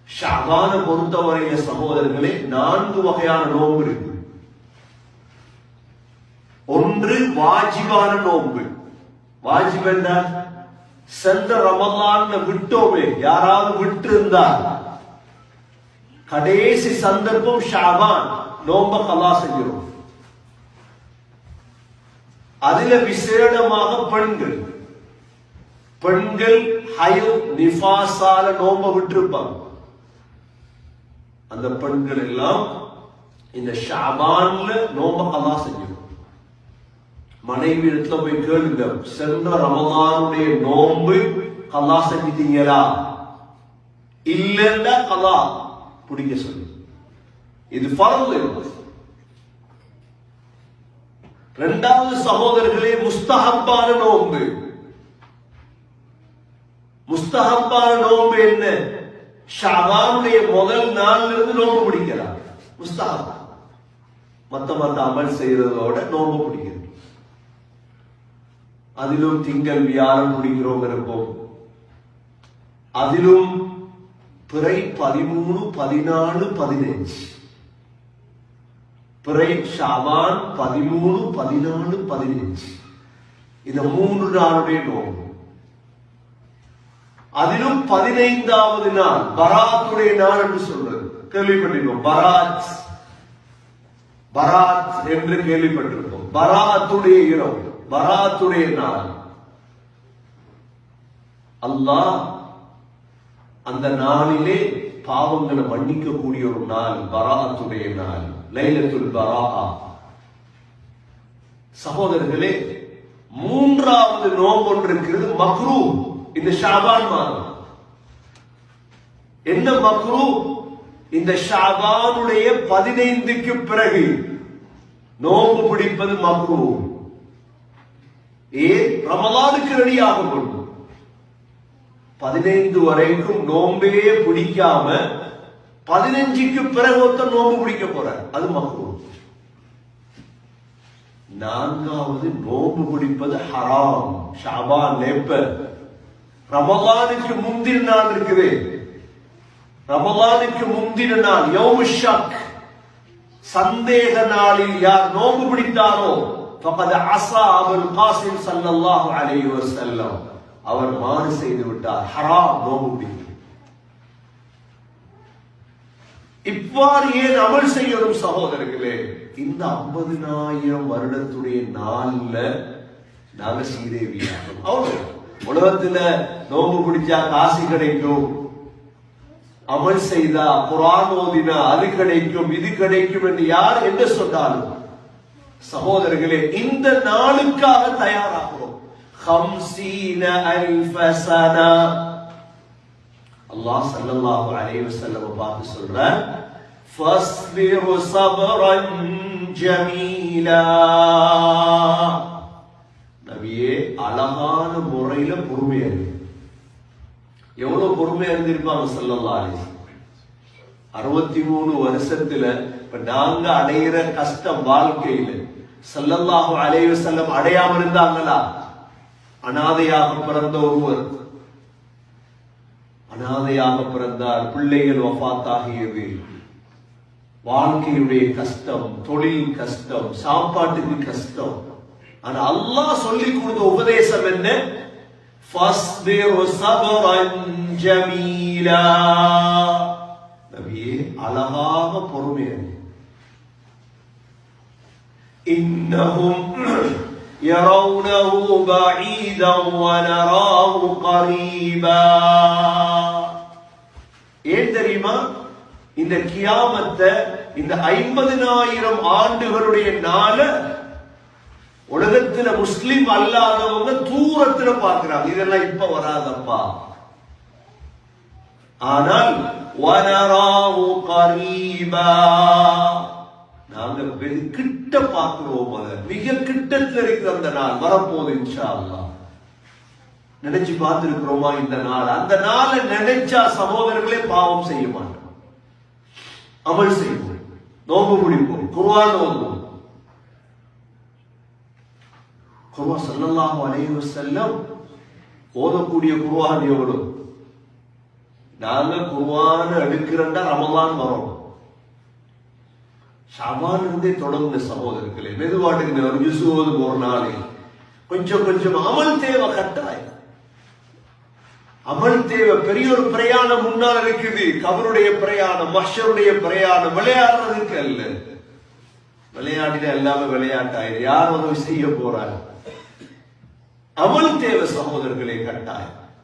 ஷஅபான பொறுத்தவரையில சகோதரர்களே 4 வகையான நோன்பு இருக்கு. ஒன்று வாஜிபான நோன்பு. வாஜிப் என்றால் சென்ற ரமலான்ல விட்டோமே, யாராவது விட்டு இருந்தால் கடைசி சந்தர்ப்பம் ஷஅபான் நோன்ப கலா செஞ்சிடும். அதுல விசேடமாக பெண்கள் ஹயல் நிஃபாஸால நோன்ப விட்டிருப்பாங்க. அந்த பெண்கள் எல்லாம் இந்த ஷஅபான்ல நோன்ப கலா செஞ்சிடும். மனைவி இடத்துல போய் கேளுங்க, சென்ற ரமலானுடைய நோன்பு கலா செஞ்சிட்டீங்களா? இல்லன்னா கலா பிடிக்க சொல்லு. இது ஃபர்து. இரண்டாவது சகோதரர்களே, முஸ்தஹப்பான நோன்பு. முஸ்தஹப்பான நோன்பு என்ன? ஷஅபானுடைய முதல் நாள்ல இருந்து நோன்பு பிடிக்கிறார். முஸ்தஹப் மத்த அமல் செய்யறதோட நோன்பு பிடிக்கிறது. அதிலும் திங்கள் வியாழம் பிடிக்கிறோம் இருப்போம். அதிலும் பிறை 13, 14, 15. பிறை ஷஅபான் 13, 14, 15. இந்த 3 நாளுடைய நோன்பு. அதிலும் 15வது நாள் பராத்துடைய நாள் என்று சொல்றது கேள்விப்பட்டிருக்கோம். பராத் என்று கேள்விப்பட்டிருக்கோம். பராத்துடைய இரவு, பராத்துடைய நாள். அல்லாஹ் அந்த நாளிலே பாவங்களை மன்னிக்க கூடிய ஒரு நாள் பராத்துடைய நாள், லைலத்துல் பராஆ. சகோதரர்களே, 3வது நோன்பு ஒன்று இருக்கிறது, மக்ரூ. இந்த ஷஅபான் மாதம் என்ன மக்ரூ? இந்த ஷஅபானுடைய 15க்கு பிறகு நோன்பு பிடிப்பது மக்ரூ. ரமலானுக்கு ரெடி ஆகும் 15 வரைக்கும் நோன்பே பிடிக்காம 15க்கு பிறகு ஒருத்தர் நோன்பு பிடிக்க போற, அது மக்ரூ. 4வது நோன்பு பிடிப்பது ஹராம். ஷஅபான் எப்ப? ரமலானுக்கு முந்தின நாள் இருக்குது. ரமலானுக்கு முந்தின நாள் யௌமு ஷக், சந்தேக நாளில் யார் நோன்பு பிடித்தாரோ ஃபகத் அஸா அபுல் காசிம் ஸல்லல்லாஹு அலைஹி வஸல்லம், அவர் மாறு செய்து விட்டார். ஹராம் நோன்பு பிடிக்கிறது. இவ்வாறு ஏன் அமல் செய்யணும் சகோதரர்களே? இந்த 50,000 வருடத்துடைய நாள்ல நாங்க சீதேவியாகும். அவ்வளவு உலகத்துல நோன்பு பிடிச்சா காசு கிடைக்கும், அமல் செய்தா குர்ஆன் ஓதினா அது கிடைக்கும், இது கிடைக்கும் என்று யார் என்ன சொன்னாலும் சகோதரர்களே, இந்த நாளுக்காக தயாராகிறோம். 50,000 சனா. அல்லாஹ் ஸல்லல்லாஹு அலைஹி வஸல்லம் பார்த்து சொல்றார், ஃபஸ்பிரு ஸப்ரன் ஜமீலா. நபியே, அழகான முறையில பொறுமையா இருக்கு. எவ்வளவு பொறுமையா இருந்திருப்பாங்க ஸல்லல்லாஹு அலைஹி வஸல்லம். 63 வருஷத்துல இப்ப நாங்க அடைகிற கஷ்டம் வாழ்க்கையில ஸல்லல்லாஹு அலைஹி வஸல்லம் அடையாம இருந்தாங்களா? அனாதையாக பிறந்த ஒருவர், அனாதையாக பிறந்தார், பிள்ளைகள் வஃபாத்தாகியது, வாழ்க்கையுடைய கஷ்டம், தொழில் கஷ்டம், சாப்பாட்டுக்கு கஷ்டம். ஆனா அல்லாஹ் சொல்லி கொடுத்த உபதேசம் என்ன? ஃபஸ்பிரு ஸப்ரன் ஜமீலா. நபியே, அழகாக பொறுமையா. இன்னஹும் யரவுனஹு பஈதன் வ நராஹு கரீபா. ஏன் தெரியுமா? இந்த கியாமத்தை, இந்த 50,000 ஆண்டுகளுடைய நாள உலகத்துல முஸ்லிம் அல்லாதவங்க தூரத்துல பார்க்கிறாங்க. இதெல்லாம் இப்ப வராதப்பா. ஆனால் வனராஹு கரீபா, நாங்க வெகு கிட்ட பார்க்கிறோம். அத மிக கிட்டத்துல இருக்கிற அந்த நாள் வரப்போகுது இன்ஷா அல்லாஹ். நினைச்சு பார்த்திருக்கிறோமா இந்த நாள்? அந்த நாளை நினைச்சா சகோதரர்களே பாவம் செய்ய மாட்டோம், அமல் செய்வோம், நோன்பு பிடிப்போம், குர்ஆன் ஓதுவோம். குர்ஆன் ஸல்லல்லாஹு அலைஹி வஸல்லம் ஓதக்கூடிய குர்ஆன் எவ்வளவு? நாங்க குர்ஆன் எடுக்கிறோம்னா ரமலான் வரும். ஷாபான் இருந்தே தொடங்குன சகோதரர்களே, மெதுவாட்டுக்கு ஒரு ஜுசுவது ஒரு நாளை கொஞ்சம் கொஞ்சம் அமல் தேவை, கட்டாயம் அமல் தேவை. பெரிய ஒரு பிரயாணம் முன்னால் இருக்குது, கபருடைய பிரயாணம், மஹ்ஷருடைய பிரயாணம். விளையாடுறதுக்கு அல்ல, விளையாடின எல்லாமே விளையாட்டாயிரு. யார் உதவி செய்ய போறாங்க? அமல் தேவை சகோதரர்களே, கட்டாயம்.